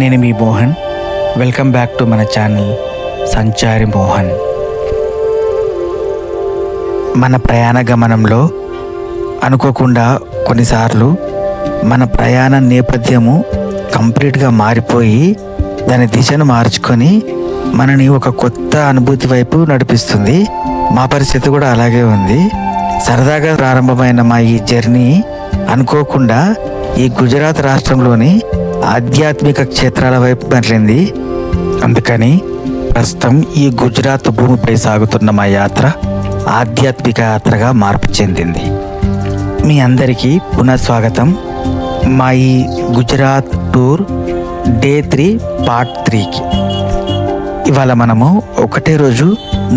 నేను మీ Mohan. Welcome back to మన channel సంచారి మోహన్. మన ప్రయాణ గమనంలో అనుకోకుండా కొన్నిసార్లు మన ప్రయాణ నేపథ్యము కంప్లీట్గా మారిపోయి దాని దిశను మార్చుకొని మనని ఒక కొత్త అనుభూతి వైపు నడిపిస్తుంది. మా పరిస్థితి కూడా అలాగే ఉంది. సరదాగా ప్రారంభమైన మా ఈ జర్నీ అనుకోకుండా ఈ గుజరాత్ రాష్ట్రంలోని ఆధ్యాత్మిక క్షేత్రాల వైపు మరలింది. అందుకని ప్రస్తుతం ఈ గుజరాత్ భూమిపై సాగుతున్న మా యాత్ర ఆధ్యాత్మిక యాత్రగా మార్పు చెందింది. మీ అందరికీ పునఃస్వాగతం. మా ఈ గుజరాత్ టూర్ డే 3 పార్ట్ 3కి ఇవాళ మనము ఒకటే రోజు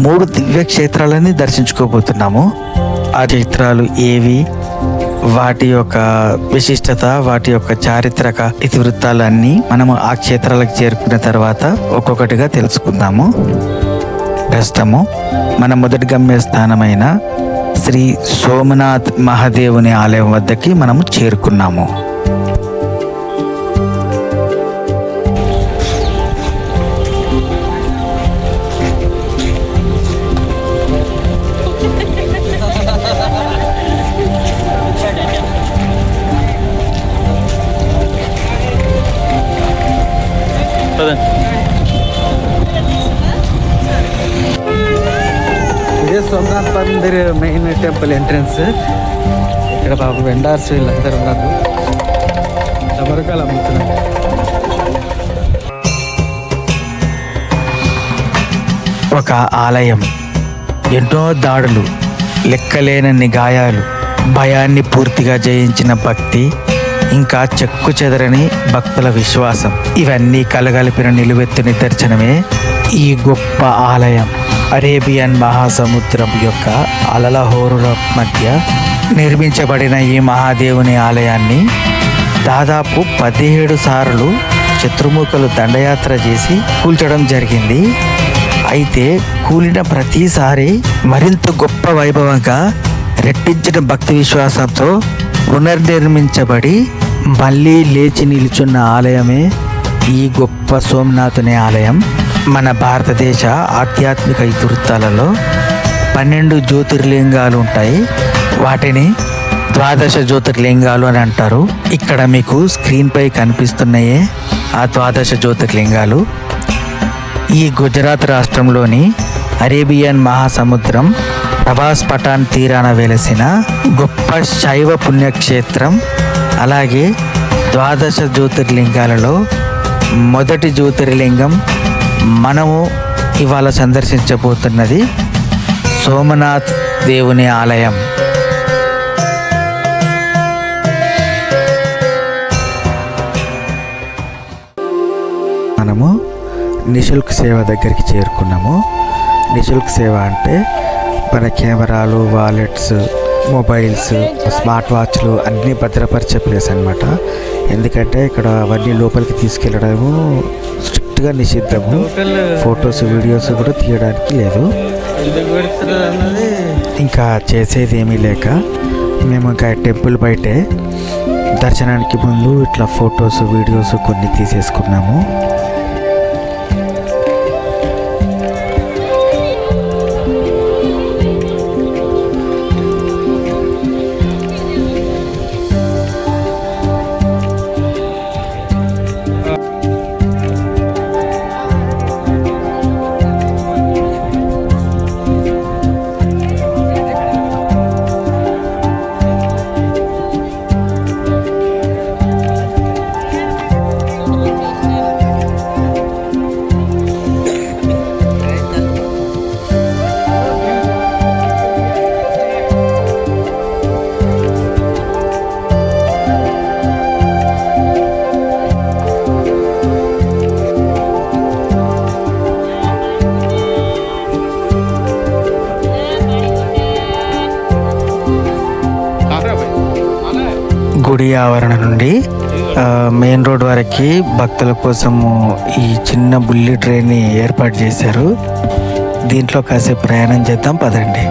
3 దివ్య క్షేత్రాలని దర్శించుకోబోతున్నాము. ఆ క్షేత్రాలు ఏవి, వాటి యొక్క విశిష్టత, వాటి యొక్క చారిత్రక ఇతివృత్తాలు అన్నీ మనము ఆ క్షేత్రాలకు చేరుకున్న తర్వాత ఒక్కొక్కటిగా తెలుసుకుందాము. ప్రస్తుతము మన మొదటి గమ్యస్థానమైన శ్రీ సోమనాథ్ మహాదేవుని ఆలయం వద్దకి మనము చేరుకున్నాము. ఇదే Somnath Mandir main temple entrance. ఇక్కడ బాబు వెండార్స్ వీళ్ళందరూ ఉన్నారు. ఎవరికాలు అమ్ముతున్నారు. ఒక ఆలయం, ఎన్నో దాడులు, లెక్కలేనన్ని గాయాలు, భయాన్ని పూర్తిగా జయించిన భక్తి, ఇంకా చెక్కు చెదరని భక్తుల విశ్వాసం, ఇవన్నీ కలగలిపిన నిలువెత్తు నిదర్శనమే ఈ గొప్ప ఆలయం. అరేబియన్ మహాసముద్రం యొక్క అలల హోరుల మధ్య నిర్మించబడిన ఈ మహాదేవుని ఆలయాన్ని దాదాపు 17 సార్లు శత్రుముఖులు దండయాత్ర చేసి కూల్చడం జరిగింది. అయితే కూలిన ప్రతిసారి మరింత గొప్ప వైభవంగా రెట్టించిన భక్తి విశ్వాసంతో పునర్నిర్మించబడి మళ్ళీ లేచి నిలుచున్న ఆలయమే ఈ గొప్ప సోమనాథుని ఆలయం. మన భారతదేశ ఆధ్యాత్మిక ఇతివృత్తాలలో 12 జ్యోతిర్లింగాలు ఉంటాయి. వాటిని 12 జ్యోతిర్లింగాలు అని అంటారు. ఇక్కడ మీకు స్క్రీన్పై కనిపిస్తున్నాయే ఆ 12 జ్యోతిర్లింగాలు. ఈ గుజరాత్ రాష్ట్రంలోని అరేబియన్ మహాసముద్రం ప్రభాస్ పఠాన్ తీరాన వెలసిన గొప్ప శైవ పుణ్యక్షేత్రం. అలాగే 12 జ్యోతిర్లింగాలలో మొదటి జ్యోతిర్లింగం మనము ఇవాళ సందర్శించబోతున్నది సోమనాథ్ దేవుని ఆలయం. మనము నిశుల్క్ సేవ దగ్గరికి చేరుకున్నాము. నిశుల్క్ సేవ అంటే మన కెమెరాలు, వాలెట్స్, మొబైల్స్, స్మార్ట్ వాచ్లు అన్నీ భద్రపరిచే ప్లేస్ అనమాట. ఎందుకంటే ఇక్కడ అవన్నీ లోపలికి తీసుకెళ్ళడము స్ట్రిక్ట్గా నిషిద్ధము. ఫొటోస్, వీడియోస్ కూడా తీయడానికి లేదు. ఇంకా చేసేది ఏమీ లేక మేము ఇంకా టెంపుల్ బయటే దర్శనానికి ముందు ఇట్లా ఫొటోస్, వీడియోస్ కొన్ని తీసేసుకున్నాము. గుడి ఆవరణ నుండి మెయిన్ రోడ్ వరకు భక్తుల కోసము ఈ చిన్న బుల్లెట్ ట్రైన్ని ఏర్పాటు చేశారు. దీంట్లో కాసేపు ప్రయాణం చేద్దాం, పదండి.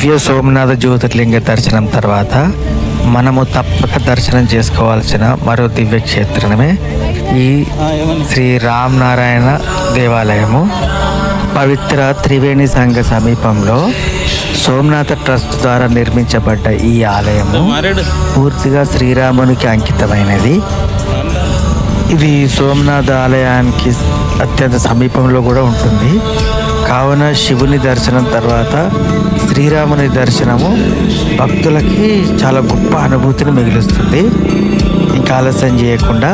దివ్య సోమనాథ జ్యోతిర్లింగ దర్శనం తర్వాత మనము తప్పక దర్శనం చేసుకోవాల్సిన మరో దివ్య క్షేత్రమే ఈ శ్రీ రామ్ నారాయణ దేవాలయము. పవిత్ర త్రివేణి సంఘ సమీపంలో సోమనాథ ట్రస్ట్ ద్వారా నిర్మించబడ్డ ఈ ఆలయము పూర్తిగా శ్రీరామునికి అంకితమైనది. ఇది సోమనాథ ఆలయానికి అత్యంత సమీపంలో కూడా ఉంటుంది. కావున శివుని దర్శనం తర్వాత శ్రీరాముని దర్శనము భక్తులకి చాలా గొప్ప అనుభూతిని మిగులుస్తుంది. ఇంకా ఆలస్యం చేయకుండా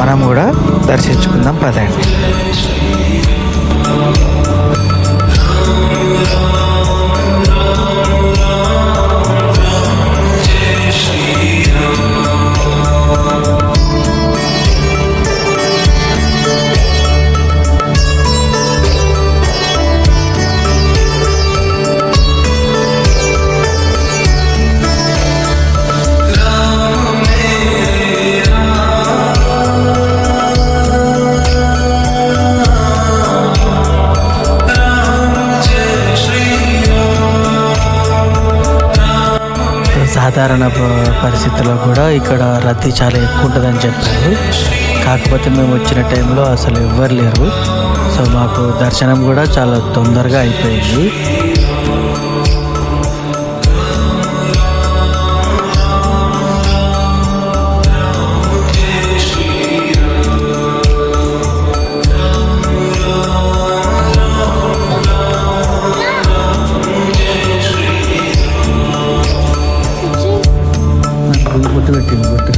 మనం కూడా దర్శించుకుందాం పదండి. సాధారణ పరిస్థితుల్లో కూడా ఇక్కడ రద్దీ చాలా ఎక్కువ ఉంటుందని చెప్పారు. కాకపోతే మేము వచ్చిన టైంలో అసలు ఎవ్వరు లేరు. సో మాకు దర్శనం కూడా చాలా తొందరగా అయిపోయింది. బొట్టు పెట్టింది బొట్టు.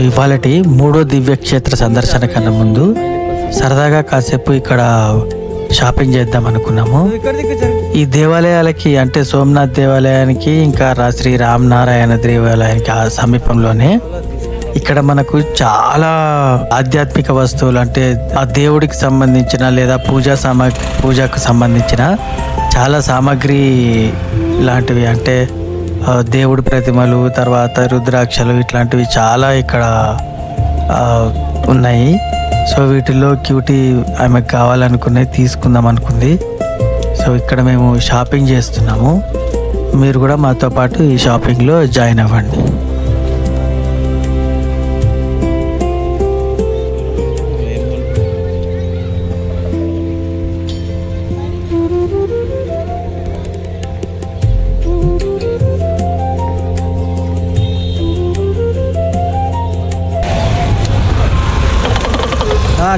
ఇవాళటి మూడో దివ్యక్షేత్ర సందర్శన కన్నా ముందు సరదాగా కాసేపు ఇక్కడ షాపింగ్ చేద్దాం అనుకున్నాము. ఈ దేవాలయాలకి అంటే సోమనాథ్ దేవాలయానికి ఇంకా శ్రీ రామ్ నారాయణ దేవాలయానికి ఆ సమీపంలోనే ఇక్కడ మనకు చాలా ఆధ్యాత్మిక వస్తువులు అంటే ఆ దేవుడికి సంబంధించిన లేదా పూజకు సంబంధించిన చాలా సామాగ్రి లాంటివి అంటే దేవుడి ప్రతిమలు, తర్వాత రుద్రాక్షలు ఇట్లాంటివి చాలా ఇక్కడ ఉన్నాయి. సో వీటిల్లో క్యూటీ ఆమెకు కావాలనుకున్నది తీసుకుందాం అనుకుంది. సో ఇక్కడ మేము షాపింగ్ చేస్తున్నాము. మీరు కూడా మాతో పాటు ఈ షాపింగ్లో జాయిన్ అవ్వండి.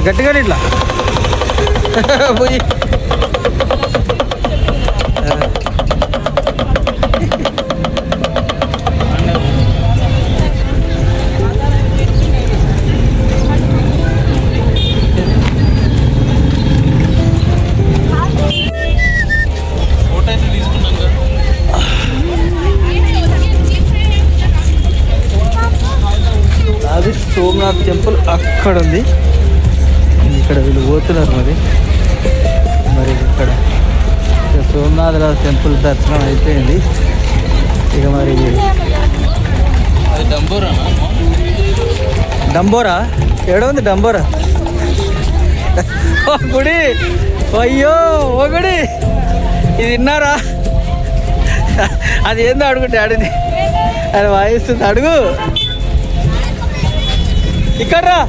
గట్టిగా ఇట్లా పోయి అది సోమనాథ్ టెంపుల్ అక్కడ ఉంది. ఇక్కడ వీళ్ళు పోతున్నారు. మరి ఇక్కడ సోమనాథ టెంపుల్ దర్శనం అయిపోయింది. ఇక మరి డంబోరా ఏడ ఉంది? డంబోరా గుడి. అయ్యో ఓ గుడి ఇది విన్నారా? అది ఏందో అడుగుంటే ఆడిని అది వాయిస్తుంది. అడుగు ఇక్కడ రా.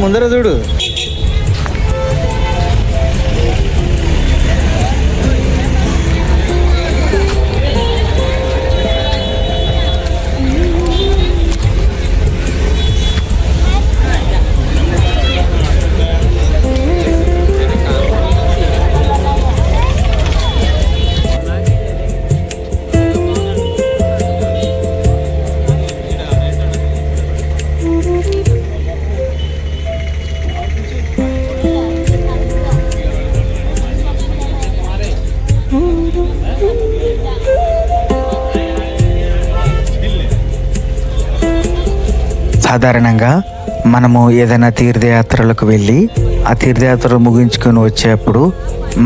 ముందర చూడు. సాధారణంగా మనము ఏదైనా తీర్థయాత్రలకు వెళ్ళి ఆ తీర్థయాత్రలు ముగించుకొని వచ్చేప్పుడు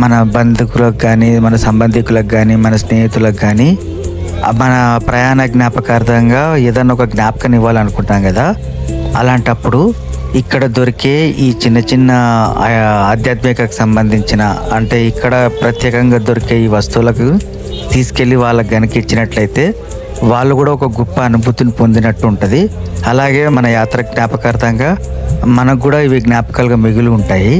మన బంధువులకు కానీ మన సంబంధికులకు కానీ మన స్నేహితులకు కానీ మన ప్రయాణ జ్ఞాపకార్థంగా ఏదైనా ఒక జ్ఞాపకం ఇవ్వాలనుకుంటాం కదా. అలాంటప్పుడు ఇక్కడ దొరికే ఈ చిన్న చిన్న ఆధ్యాత్మికకు సంబంధించిన అంటే ఇక్కడ ప్రత్యేకంగా దొరికే ఈ వస్తువులకు తీసుకెళ్ళి వాళ్ళకి కనుక ఇచ్చినట్లయితే వాళ్ళు కూడా ఒక గొప్ప అనుభూతిని పొందినట్టు ఉంటుంది. అలాగే మన యాత్ర జ్ఞాపకార్థంగా మనకు కూడా ఇవి జ్ఞాపకాలుగా మిగిలి ఉంటాయి.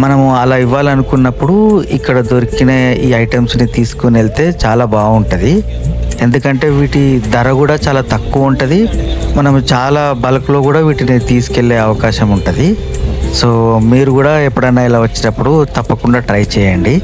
మనము అలా ఇవ్వాలనుకున్నప్పుడు ఇక్కడ దొరికిన ఈ ఐటమ్స్ని తీసుకుని వెళ్తే చాలా బాగుంటుంది. ఎందుకంటే వీటి ధర కూడా చాలా తక్కువ ఉంటుంది. మనం చాలా బల్క్లో కూడా వీటిని తీసుకెళ్లే అవకాశం ఉంటుంది. సో మీరు కూడా ఎప్పుడైనా ఇలా వచ్చినప్పుడు తప్పకుండా ట్రై చేయండి.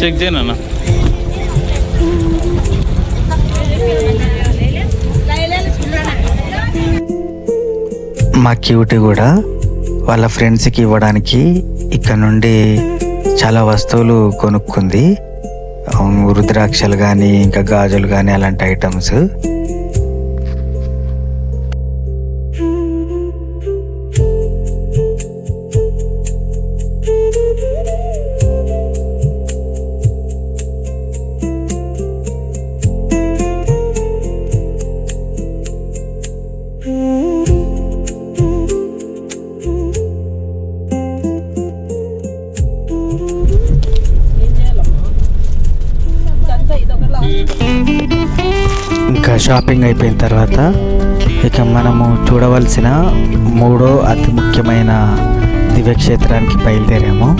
చెక్ చేయనా మా క్యూటీ కూడా వాళ్ళ ఫ్రెండ్స్కి ఇవ్వడానికి ఇక్కడ నుండి చాలా వస్తువులు కొనుక్కుంది. రుద్రాక్షలు కానీ ఇంకా గాజులు కానీ అలాంటి ఐటమ్స్. ఇంకా షాపింగ్ అయిపోయిన తర్వాత ఇక మనము చూడవలసిన మూడో అతి ముఖ్యమైన దివ్యక్షేత్రానికి బయలుదేరాము.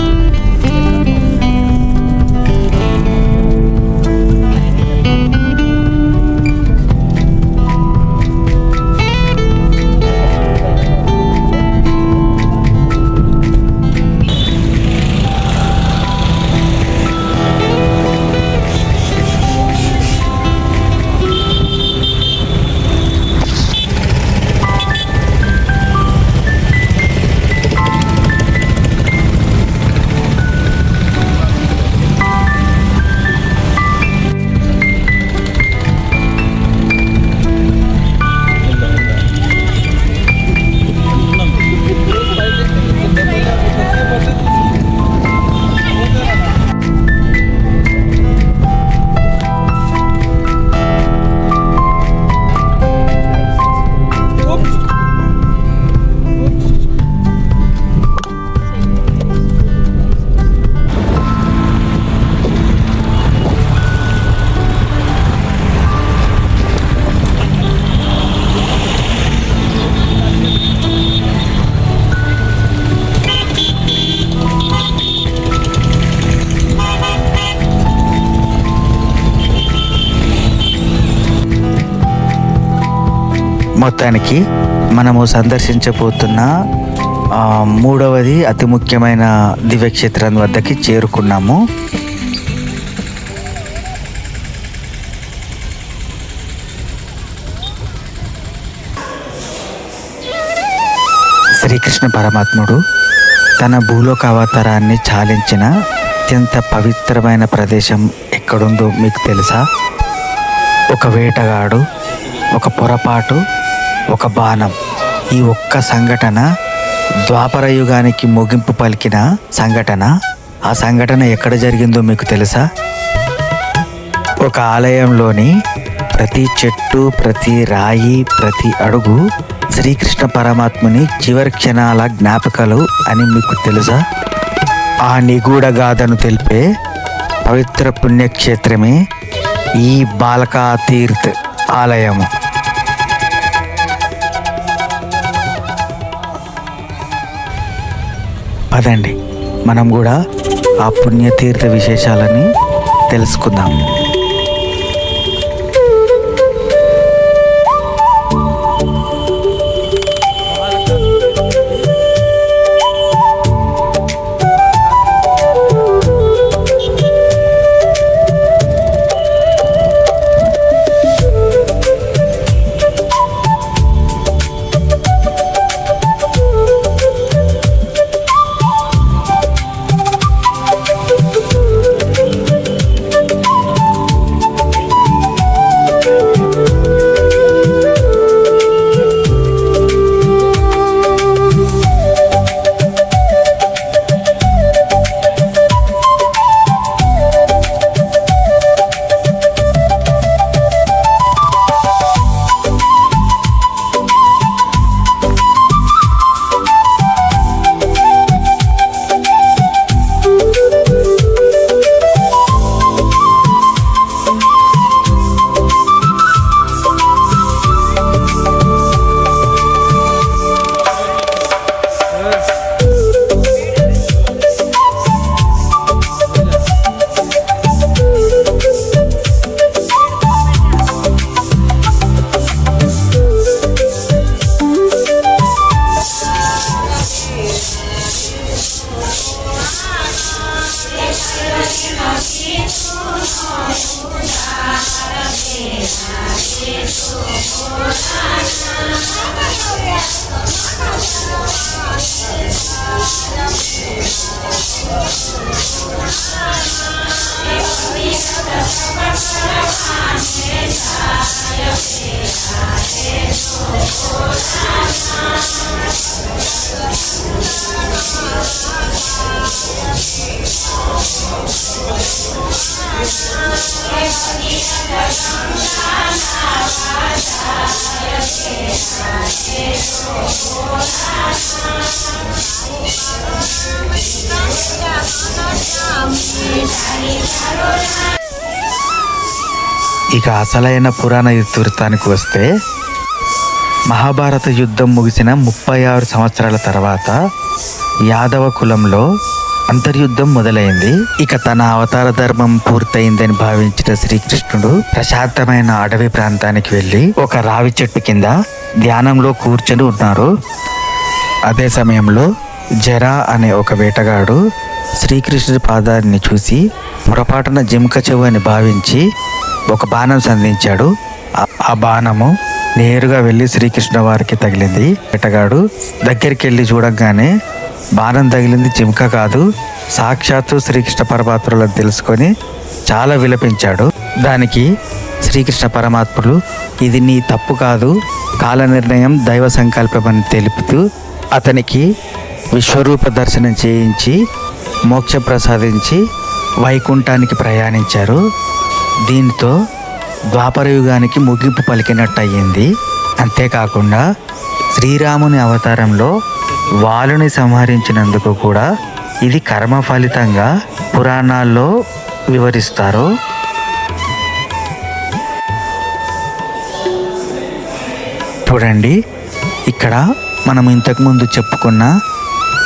మొత్తానికి మనము సందర్శించబోతున్న మూడవది అతి ముఖ్యమైన దివ్యక్షేత్రం వద్దకి చేరుకున్నాము. శ్రీకృష్ణ పరమాత్ముడు తన భూలోక అవతారాన్ని చాలించిన అత్యంత పవిత్రమైన ప్రదేశం ఎక్కడుందో మీకు తెలుసా? ఒక వేటగాడు, ఒక పొరపాటు, ఒక బాణం, ఈ ఒక్క సంఘటన ద్వాపర యుగానికి ముగింపు పలికిన సంఘటన. ఆ సంఘటన ఎక్కడ జరిగిందో మీకు తెలుసా? ఒక ఆలయంలోని ప్రతి చెట్టు, ప్రతి రాయి, ప్రతి అడుగు శ్రీకృష్ణ పరమాత్ముని చివరి క్షణాల జ్ఞాపకాలు అని మీకు తెలుసా? ఆ నిగూఢ గాథను తెలిపే పవిత్ర పుణ్యక్షేత్రమే ఈ బాలకా తీర్థ్ ఆలయము. పదండి మనం కూడా ఆ పుణ్యతీర్థ విశేషాలని తెలుసుకుందాం. ఇక అసలైన పురాణ ఇతివృత్తానికి వస్తే, మహాభారత యుద్ధం ముగిసిన 36 సంవత్సరాల తర్వాత యాదవ కులంలో అంతర్యుద్ధం మొదలైంది. ఇక తన అవతార ధర్మం పూర్తయిందని భావించిన శ్రీకృష్ణుడు ప్రశాంతమైన అడవి ప్రాంతానికి వెళ్ళి ఒక రావి చెట్టు కింద ధ్యానంలో కూర్చొని ఉన్నారు. అదే సమయంలో జరా అనే ఒక వేటగాడు శ్రీకృష్ణుడి పాదాన్ని చూసి పొరపాటున జింక చెవు అని భావించి ఒక బాణం సంధించాడు. ఆ బాణము నేరుగా వెళ్ళి శ్రీకృష్ణ వారికి తగిలింది. వేటగాడు దగ్గరికి వెళ్ళి చూడగానే బాణం తగిలింది జింక కాదు, సాక్షాత్తు శ్రీకృష్ణ పరమాత్ములని తెలుసుకొని చాలా విలపించాడు. దానికి శ్రీకృష్ణ పరమాత్ములు ఇది నీ తప్పు కాదు, కాల నిర్ణయం దైవ సంకల్పమని తెలుపుతూ అతనికి విశ్వరూప దర్శనం చేయించి మోక్ష ప్రసాదించి వైకుంఠానికి ప్రయాణించారు. దీంతో ద్వాపర యుగానికి ముగింపు పలికినట్టు అయ్యింది. అంతేకాకుండా శ్రీరాముని అవతారంలో వాలుని సంహరించినందుకు కూడా ఇది కర్మ ఫలితంగా పురాణాల్లో వివరిస్తారు. చూడండి, ఇక్కడ మనం ఇంతకుముందు చెప్పుకున్న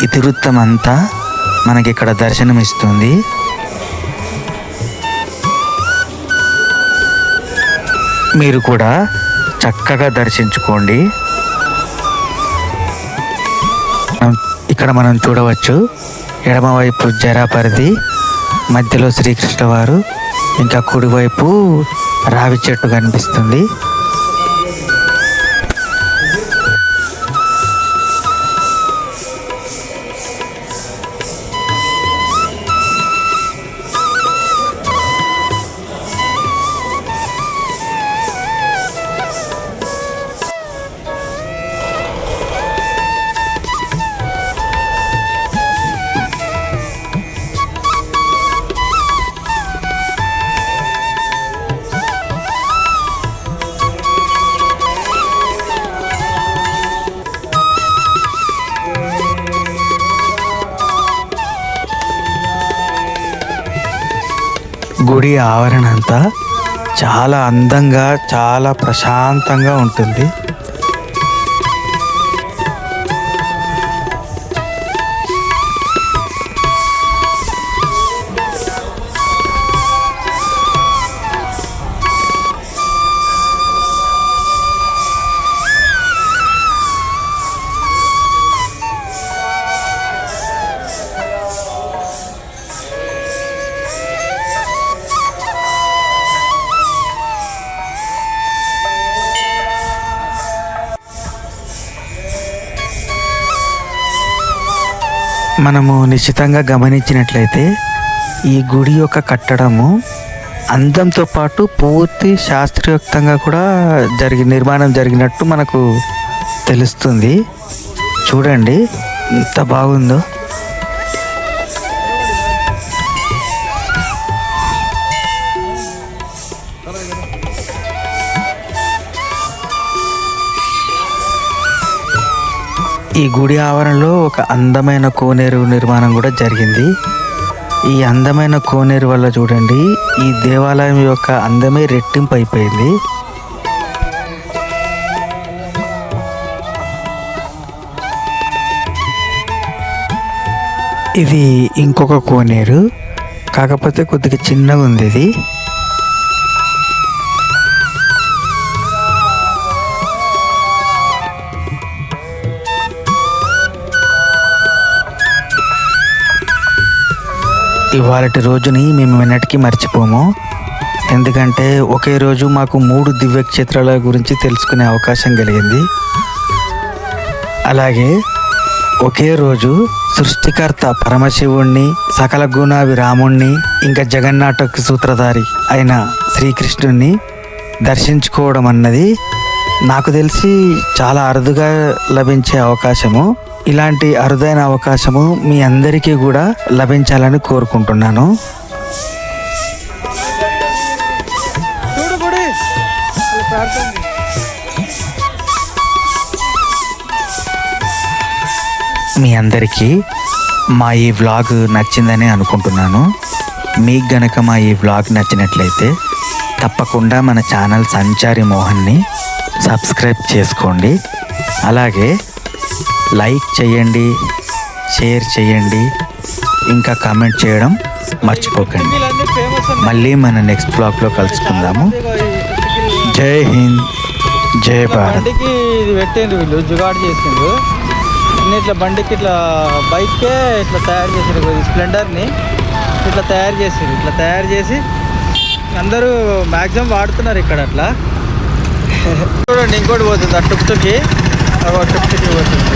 ఇతివృత్తం అంతా మనకి ఇక్కడ దర్శనమిస్తుంది. మీరు కూడా చక్కగా దర్శించుకోండి. ఇక్కడ మనం చూడవచ్చు, ఎడమవైపు జరాపరిది, మధ్యలో శ్రీకృష్ణ వారు, ఇంకా కుడివైపు రావి చెట్టు కనిపిస్తుంది. గుడి ఆవరణ అంతా చాలా అందంగా చాలా ప్రశాంతంగా ఉంటుంది. మనము నిశ్చితంగా గమనించినట్లయితే ఈ గుడి యొక్క కట్టడము అందంతో పాటు పూర్తి శాస్త్రయుక్తంగా కూడా నిర్మాణం జరిగినట్టు మనకు తెలుస్తుంది. చూడండి ఎంత బాగుందో. ఈ గుడి ఆవరణలో ఒక అందమైన కోనేరు నిర్మాణం కూడా జరిగింది. ఈ అందమైన కోనేరు వల్ల చూడండి ఈ దేవాలయం యొక్క అందమే రెట్టింపు అయిపోయింది. ఇది ఇంకొక కోనేరు, కాకపోతే కొద్దిగా చిన్నగా ఉంది ఇది. ఇవాళటి రోజుని మేము ఎన్నటికీ మర్చిపోము. ఎందుకంటే ఒకే రోజు మాకు 3 దివ్యక్షేత్రాల గురించి తెలుసుకునే అవకాశం కలిగింది. అలాగే ఒకే రోజు సృష్టికర్త పరమశివుణ్ణి, సకల గుణాభిరాముణ్ణి, ఇంకా జగన్నాటక సూత్రధారి అయిన శ్రీకృష్ణుణ్ణి దర్శించుకోవడం అన్నది నాకు తెలిసి చాలా అరుదుగా లభించే అవకాశము. ఇలాంటి అరుదైన అవకాశము మీ అందరికీ కూడా లభించాలని కోరుకుంటున్నాను. మీ అందరికీ మా ఈ వ్లాగ్ నచ్చిందని అనుకుంటున్నాను. మీకు గనక మా ఈ వ్లాగ్ నచ్చినట్లయితే తప్పకుండా మన ఛానల్ సంచారి మోహన్ని సబ్స్క్రైబ్ చేసుకోండి. అలాగే లైక్ చేయండి, షేర్ చేయండి, ఇంకా కామెంట్ చేయడం మర్చిపోకండి. మళ్ళీ మన నెక్స్ట్ బ్లాగ్లో కలుసుకుందాము. జై హింద్, జై భారత్. బండికి ఇది పెట్టిండ్రు వీళ్ళు, జుగాడు చేసిండ్రు. ఇట్లా బండికి ఇట్లా బైక్కే ఇట్లా తయారు చేసారు, స్ప్లెండర్ని ఇట్లా తయారు చేసి అందరూ మ్యాక్సిమం వాడుతున్నారు ఇక్కడ. అట్లా చూడండి ఇంకోటి పోతుంది, ఆ టుక్ టుక్కి పోతుంది.